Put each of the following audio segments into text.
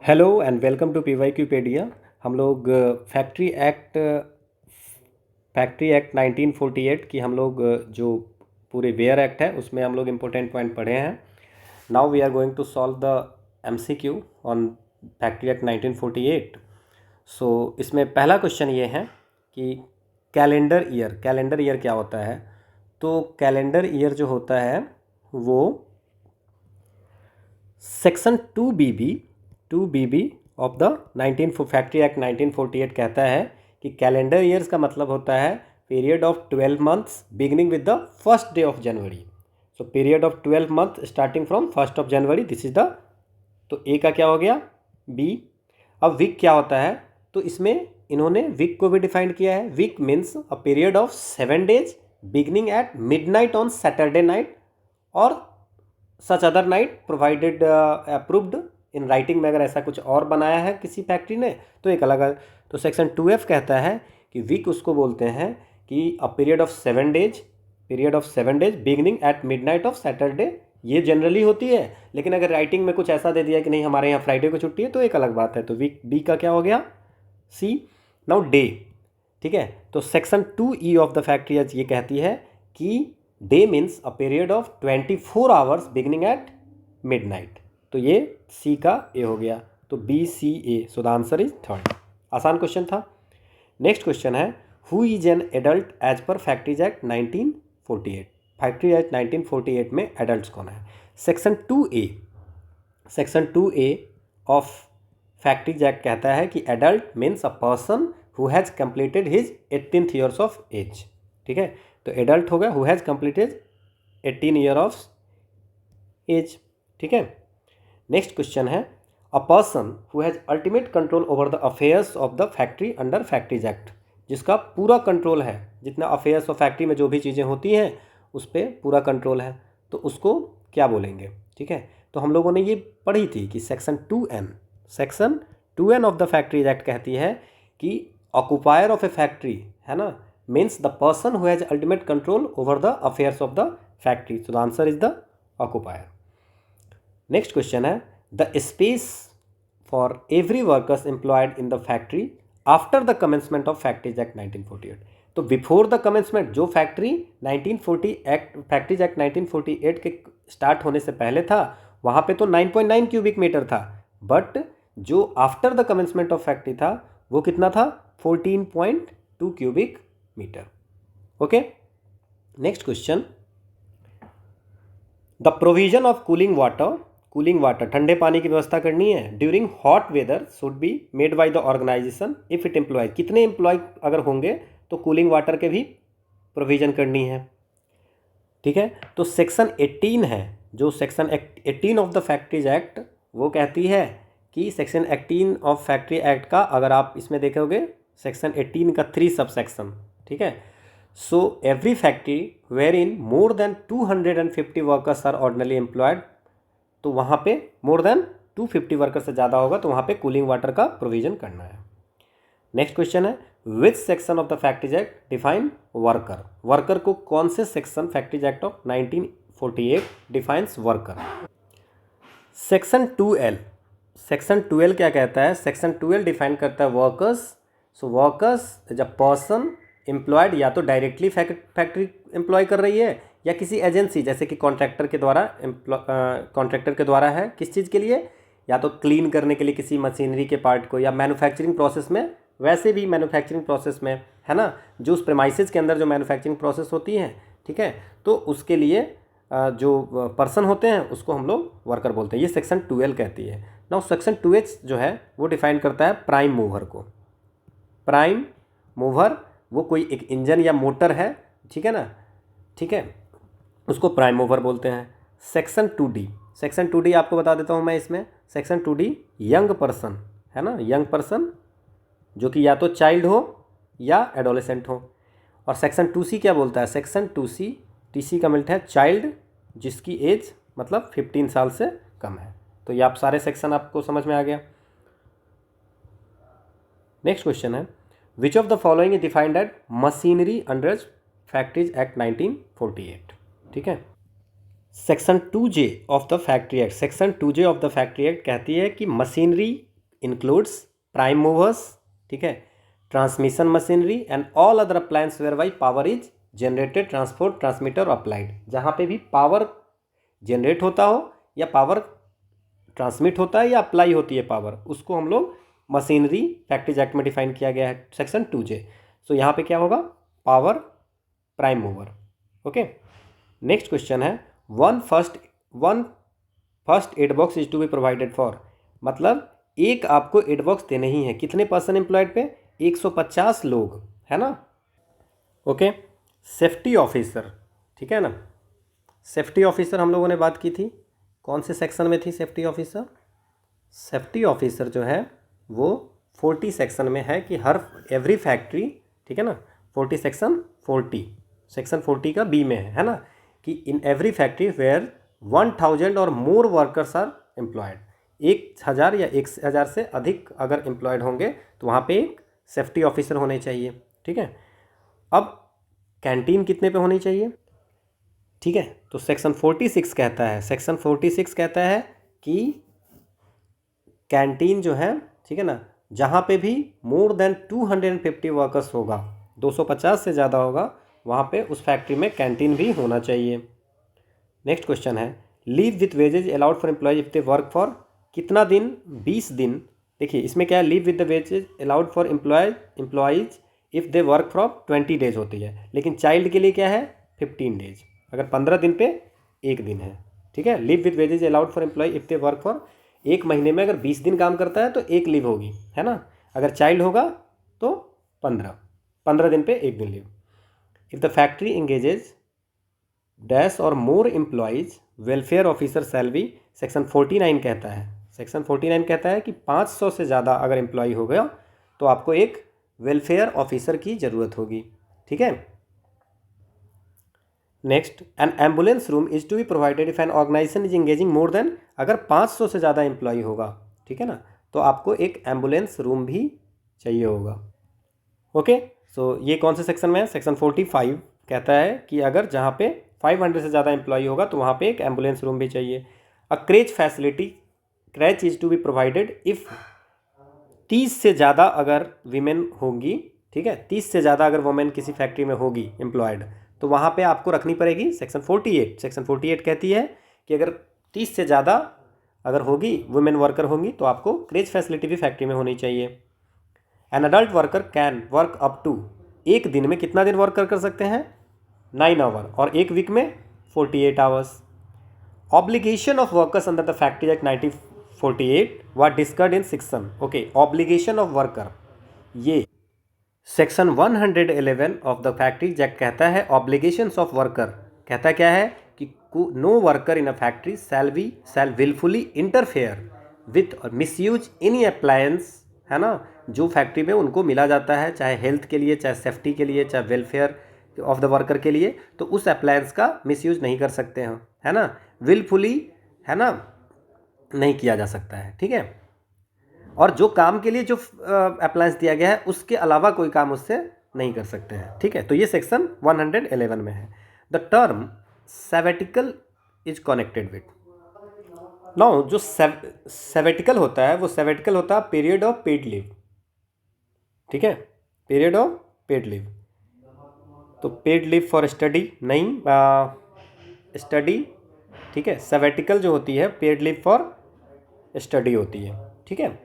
Hello and welcome to PYQpedia. हम लोग factory act 1948 की हम लोग जो पूरे वेयर एक्ट है उसमें हम लोग इम्पोर्टेंट पॉइंट पढ़े हैं। Now we are going to solve the MCQ on factory act 1948। So इसमें पहला क्वेश्चन ये है कि कैलेंडर ईयर क्या होता है। तो कैलेंडर ईयर जो होता है वो section 2BB of the 19 factory act 1948 कहता है कि कैलेंडर ईयर्स का मतलब होता है period of 12 months beginning with the first day of January. So period of 12 month starting from 1 of January, this is the. तो ए का क्या हो गया, बी। अब वीक क्या होता है, तो इसमें इन्होंने वीक को भी डिफाइन किया है। Week means a period of 7 days beginning at midnight on Saturday night और such other night provided approved in writing में। अगर ऐसा कुछ और बनाया है किसी फैक्ट्री ने तो एक अलग है। तो सेक्शन 2F कहता है कि वीक उसको बोलते हैं कि अ period of 7 days beginning at midnight of Saturday. ये जनरली होती है, लेकिन अगर राइटिंग में कुछ ऐसा दे दिया कि नहीं हमारे यहाँ फ्राइडे को छुट्टी है तो एक अलग बात है। तो वीक बी का क्या हो गया, सी। नाउ डे, ठीक है। तो section 2E of the factory act ये कहती है कि day means a period of 24 hours beginning at midnight. तो ये सी का ए हो गया। तो BCA, so the answer is third. आसान क्वेश्चन था। नेक्स्ट क्वेश्चन है, who is an adult as पर फैक्ट्रीज एक्ट 1948। फैक्ट्री एक्ट 1948 में एडल्ट कौन है। Section 2A of factories act कहता है कि adult means a person who has completed his 18th years of age. ठीक है, तो एडल्ट हो गया who has completed 18 year of age. ठीक है। नेक्स्ट क्वेश्चन है, a person who has ultimate control over the affairs of the factory under factories act. जिसका पूरा कंट्रोल है, जितना अफेयर्स ऑफ फैक्ट्री में जो भी चीज़ें होती हैं उस पर पूरा कंट्रोल है, तो उसको क्या बोलेंगे। ठीक है, तो हम लोगों ने ये पढ़ी थी कि section 2N of the factories act कहती है कि ऑक्यूपायर ऑफ ए फैक्ट्री, है ना, means the person who has ultimate control over the affairs of the factory. So the answer is the occupier. Next question है, the space for every workers employed in the factory after the commencement of factories act 1948। तो before the commencement, जो factories act 1948 के start होने से पहले था वहाँ पे तो 9.9 क्यूबिक मीटर था, बट जो after the commencement of factory था वो कितना था, 14.2 cubic metre. Okay. Next question, the provision of cooling water, ठंडे पानी की व्यवस्था करनी है during hot weather should be made by the organisation if it employ. कितने एम्प्लॉय अगर होंगे तो कूलिंग वाटर के भी प्रोविजन करनी है। ठीक है, तो सेक्शन 18 है, जो section 18 of the factories act वो कहती है कि सेक्शन 18 ऑफ फैक्ट्री एक्ट का अगर आप इसमें देखोगे सेक्शन 18 का 3 सब सेक्शन। ठीक है, so every factory wherein more than 250 workers are ordinarily employed, तो वहाँ पे मोर देन 250 वर्कर से ज़्यादा होगा तो वहाँ पे कूलिंग वाटर का प्रोविजन करना है। नेक्स्ट क्वेश्चन है, which section of the factories act define worker को कौन से section factories act of 1948 defines worker. Section 12 क्या कहता है, सेक्शन 12 डिफाइन करता है वर्कर्स। सो वर्कर्स जब पर्सन एम्प्लॉयड या तो डायरेक्टली फैक्ट्री एम्प्लॉय कर रही है या किसी एजेंसी जैसे कि कॉन्ट्रैक्टर के द्वारा है, किस चीज़ के लिए, या तो क्लीन करने के लिए किसी मशीनरी के पार्ट को, या मैन्युफैक्चरिंग प्रोसेस में, वैसे भी मैन्युफैक्चरिंग प्रोसेस में, है ना, जो उस प्रेमाइसेस के अंदर जो मैन्युफैक्चरिंग प्रोसेस होती है। ठीक है, तो उसके लिए जो पर्सन होते हैं उसको हम लोग वर्कर बोलते हैं। ये सेक्शन 12 कहती है। नाउ सेक्शन 2H जो है वो डिफाइन करता है प्राइम मूवर को। प्राइम मूवर वो कोई एक इंजन या मोटर है, ठीक है ना, ठीक है, उसको प्राइम मूवर बोलते हैं। सेक्शन 2D आपको बता देता हूँ मैं इसमें। सेक्शन 2D यंग पर्सन, है ना, यंग पर्सन जो कि या तो चाइल्ड हो या एडोलेसेंट हो। और सेक्शन 2C क्या बोलता है, सेक्शन 2C TC का मिलता है चाइल्ड जिसकी एज मतलब 15 साल से कम है। तो ये आप सारे सेक्शन आपको समझ में आ गया। नेक्स्ट क्वेश्चन है, which of the following is defined at machinery under factories act 1948। ठीक है, section 2J of the factory act कहती है कि मशीनरी इंक्लूड्स प्राइम मूवर्स, ठीक है, transmission machinery and all other appliance whereby power is generated, transport, transmitter और applied. जहाँ पे भी पावर जनरेट होता हो या पावर ट्रांसमिट होता है या अप्लाई होती है पावर, उसको हम लोग मशीनरी फैक्ट्रीज एक्ट में डिफाइन किया गया है सेक्शन 2J। सो यहाँ पे क्या होगा, power prime mover. Okay, next question है one first aid box is to be provided for, मतलब एक आपको एड बॉक्स देने ही है, कितने पर्सन एम्प्लॉयड पे, 150 लोग, है ना। ओके, सेफ्टी ऑफिसर, ठीक है ना, सेफ्टी ऑफिसर हम लोगों ने बात की थी, कौन से सेक्शन में थी सेफ्टी ऑफिसर? सेफ्टी ऑफिसर जो है वो 40 सेक्शन में है कि हर एवरी फैक्ट्री, ठीक है ना, 40 सेक्शन 40 का बी में है ना, कि इन एवरी फैक्ट्री वेयर 1000 और मोर वर्कर्स आर एम्प्लॉयड, 1000 या 1000 से अधिक अगर एम्प्लॉयड होंगे तो वहाँ पे एक सेफ्टी ऑफिसर होने चाहिए, ठीक है। अब कैंटीन कितने पे होनी चाहिए, ठीक है, तो सेक्शन 46 कहता है कि कैंटीन जो है, ठीक है ना, जहाँ पे भी मोर देन 250 वर्कर्स होगा, 250 से ज़्यादा होगा, वहाँ पे उस फैक्ट्री में कैंटीन भी होना चाहिए। नेक्स्ट क्वेश्चन है leave with wages allowed for employees if they work for, कितना दिन, 20 दिन। देखिए इसमें क्या है, leave with the wages allowed for employees if they work for 20 days होती है, लेकिन चाइल्ड के लिए क्या है, 15 डेज, अगर 15 दिन पे एक दिन है, ठीक है। Leave with wages allowed for employee if they work for, एक महीने में अगर 20 दिन काम करता है तो एक लीव होगी, है ना, अगर चाइल्ड होगा तो 15 दिन पे एक दिन leave. If the factory engages dash और more employees welfare officer salary, section 49 कहता है कि 500 से ज़्यादा अगर एम्प्लॉय हो गया तो आपको एक वेलफेयर ऑफिसर की ज़रूरत होगी, ठीक है। Next, an ambulance room is to be provided if an organisation is engaging more than, अगर 500 से ज़्यादा एम्प्लॉय होगा, ठीक है ना, तो आपको एक एम्बुलेंस रूम भी चाहिए होगा। ओके, सो ये कौन से सेक्शन में है, सेक्शन 45 कहता है कि अगर जहाँ पे 500 से ज़्यादा एम्प्लॉय होगा तो वहाँ पे एक एम्बुलेंस रूम भी चाहिए। A creche facility, creche is to be provided if 30 से ज़्यादा अगर वीमेन होंगी, ठीक है, 30 से ज़्यादा अगर वुमेन किसी फैक्ट्री में होगी एम्प्लॉयड, तो वहाँ पे आपको रखनी पड़ेगी सेक्शन 48 कहती है कि अगर 30 से ज़्यादा अगर होगी वुमेन वर्कर होंगी तो आपको क्रेच फैसिलिटी भी फैक्ट्री में होनी चाहिए। An adult worker can work up to, एक दिन में कितना दिन वर्क कर सकते हैं, 9 आवर, और एक वीक में 48 hours. Obligation of workers under the factory act 1948 was discussed in section, okay, obligation of worker, ये section 111 of the factories act कहता है ऑब्लिगेशंस ऑफ वर्कर, कहता क्या है कि no worker in a factory shall wilfully interfere with और misuse any appliance, है ना, जो फैक्ट्री में उनको मिला जाता है, चाहे हेल्थ के लिए, चाहे सेफ्टी के लिए, चाहे वेलफेयर ऑफ द वर्कर के लिए, तो उस अप्लायंस का मिसयूज नहीं कर सकते हैं, है ना, विलफुली, है ना, नहीं किया जा सकता है, ठीक है। और जो काम के लिए जो अप्लायंस दिया गया है उसके अलावा कोई काम उससे नहीं कर सकते हैं, ठीक है। तो ये सेक्शन 111 में है। The term sabbatical is connected with, now जो सेवेटिकल होता है वो सेवेटिकल होता है पीरियड ऑफ पेड लीव, ठीक है, पीरियड ऑफ पेड लीव। तो पेड लीव फॉर स्टडी नहीं, स्टडी, ठीक है, सेवेटिकल जो होती है पेड लीव फॉर स्टडी होती है, ठीक है।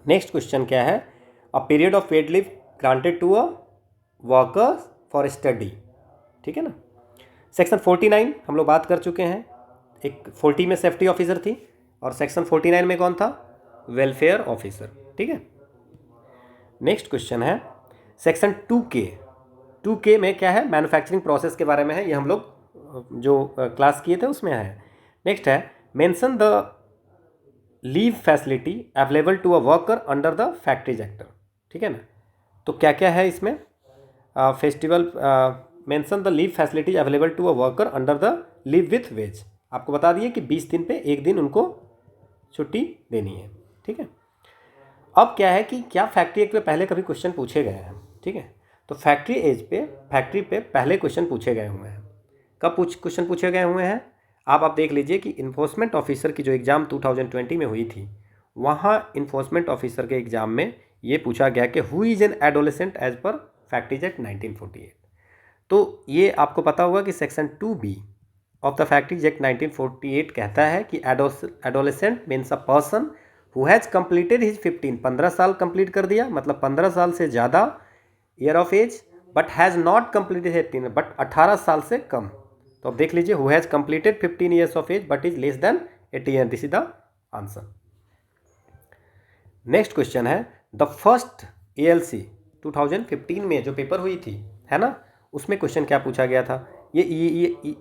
नेक्स्ट क्वेश्चन क्या है, a period of paid leave granted to a workers for study, ठीक है ना। सेक्शन 49 हम लोग बात कर चुके हैं, एक 40 में सेफ्टी ऑफिसर थी और सेक्शन 49 में कौन था, वेलफेयर ऑफिसर, ठीक है। नेक्स्ट क्वेश्चन है सेक्शन 2K में क्या है, मैन्युफैक्चरिंग प्रोसेस के बारे में है, ये हम लोग जो क्लास किए थे उसमें है। नेक्स्ट है mention the leave facility available to a worker under the factories act, ठीक है ना। तो क्या क्या है इसमें, festival, mention the leave facility available to a worker under the leave with wage, आपको बता दिए कि 20 दिन पे एक दिन उनको छुट्टी देनी है, ठीक है। अब क्या है कि क्या फैक्ट्री एक्ट पे पहले कभी क्वेश्चन पूछे गए हैं, ठीक है, तो फैक्ट्री पे पहले क्वेश्चन पूछे गए हुए हैं। कब क्वेश्चन पूछे गए हुए हैं, आप देख लीजिए कि इन्फोर्समेंट ऑफिसर की जो एग्ज़ाम 2020 में हुई थी वहाँ इन्फोर्समेंट ऑफिसर के एग्जाम में ये पूछा गया कि who is an adolescent age पर फैक्ट्रीज एक्ट 1948। तो ये आपको पता होगा कि section 2B of the factories act 1948 कहता है कि adolescent means a person who has completed his 15 साल कंप्लीट कर दिया, मतलब 15 साल से ज़्यादा year of age, but has not completed 18, but 18 साल से कम। तो अब देख लीजिए, who has completed 15 years of age but is less than 18, this is the answer. Next question है, द फर्स्ट ALC 2015 में जो पेपर हुई थी, है ना, उसमें क्वेश्चन क्या पूछा गया था? ये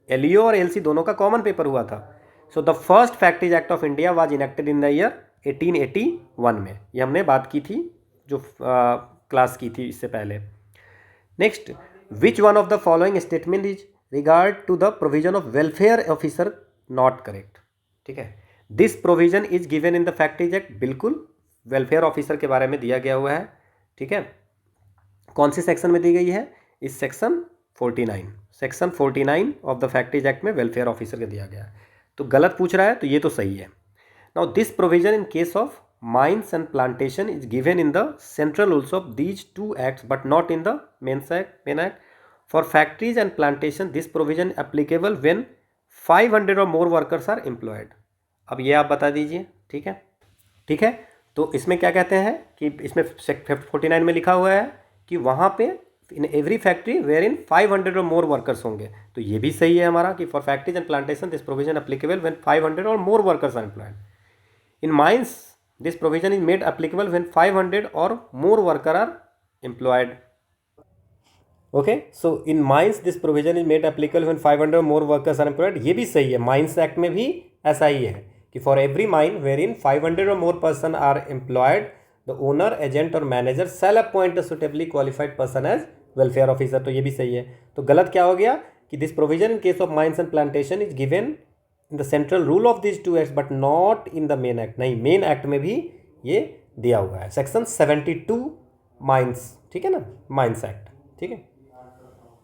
LEO और ALC दोनों का कॉमन पेपर हुआ था। So the first factories act of India was enacted in the year 1881 में। ये हमने बात की थी जो क्लास की थी इससे पहले। Next, which one of the following statement is regard to the provision of welfare officer not correct? ठीक है, this provision is given in the factories act, बिल्कुल वेलफेयर ऑफिसर के बारे में दिया गया हुआ है। ठीक है, कौन से सेक्शन में दी गई है? इस section 49 of the factories act में वेलफेयर ऑफिसर का दिया गया है। तो गलत पूछ रहा है, तो ये तो सही है। Now this provision in case of mines and plantation is given in the central rules of these two acts but not in the main act. For factories and plantation this provision applicable when 500 और more workers are employed. अब ये आप बता दीजिए। ठीक है, ठीक है, तो इसमें क्या कहते हैं कि इसमें 49 में लिखा हुआ है कि वहाँ पे in every factory wherein 500 और मोर वर्कर्स होंगे। तो ये भी सही है हमारा कि for factories and plantation this provision applicable when 500 और more workers are employed. In mines this provision is made applicable when 500 और more worker are employed. Okay, so in mines this provision is made applicable when 500 और more workers are employed. ये भी सही है, mines act में भी ऐसा ही है कि for every mine wherein 500 और more person are employed the owner, agent और manager shall appoint a suitably qualified person as welfare officer. तो ये भी सही है। तो गलत क्या हो गया कि this provision in case of mines and plantation is given in the central rule of this to act but not in the main act. नहीं, मेन एक्ट में भी ये दिया हुआ है, सेक्शन 72 माइंस। ठीक है ना, माइंस एक्ट। ठीक है,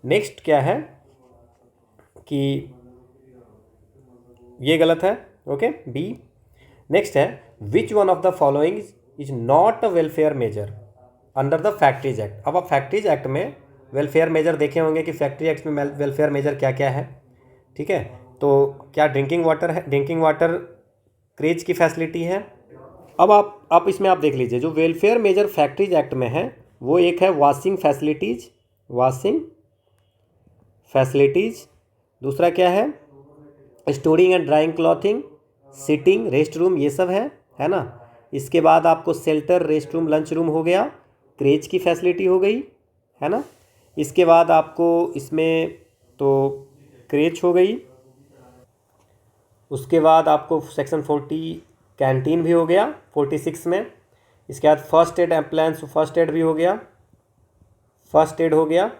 नेक्स्ट क्या है कि ये गलत है। Okay, B। नेक्स्ट है, which one of the following is not a welfare measure under the factories act. अब आप फैक्ट्रीज एक्ट में वेलफेयर मेजर देखे होंगे कि फैक्ट्री एक्ट में वेलफेयर मेजर क्या क्या है। ठीक है, तो क्या ड्रिंकिंग वाटर है, ड्रिंकिंग वाटर क्रेज की फैसिलिटी है। अब आप इसमें आप देख लीजिए, जो वेलफेयर मेजर फैक्ट्रीज एक्ट में है वो एक है वॉशिंग फैसिलिटीज़। दूसरा क्या है? Storing and drawing clothing, sitting, rest room, ये सब है ना। इसके बाद आपको shelter, rest room, lunch room हो गया, क्रेज की फैसिलिटी हो गई, है ना। इसके बाद आपको इसमें तो क्रेज हो गई। उसके बाद आपको सेक्शन 40 कैंटीन भी हो गया 46 में। इसके बाद फर्स्ट एड एम्प्लायंस, फर्स्ट एड भी हो गया, फर्स्ट एड हो गया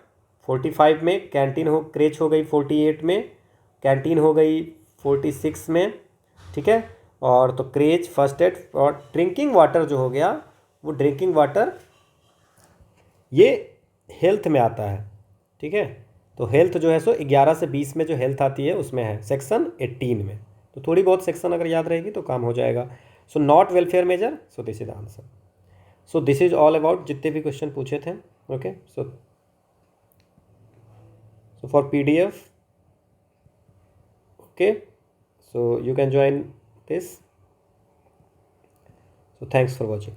45 में। कैंटीन हो, क्रेच हो गई 48 में, कैंटीन हो गई 46 में। ठीक है, और तो क्रेच, फर्स्ट एड और ड्रिंकिंग वाटर जो हो गया वो ड्रिंकिंग वाटर ये हेल्थ में आता है। ठीक है, तो हेल्थ जो है सो 11 से 20 में जो हेल्थ आती है उसमें है, सेक्शन 18 में। तो थोड़ी बहुत सेक्शन अगर याद रहेगी तो काम हो जाएगा। So not welfare measure, so this is the answer. So this is all about जितने भी क्वेश्चन पूछे थे। Okay, so for PDF, okay, so you can join this. So thanks for watching.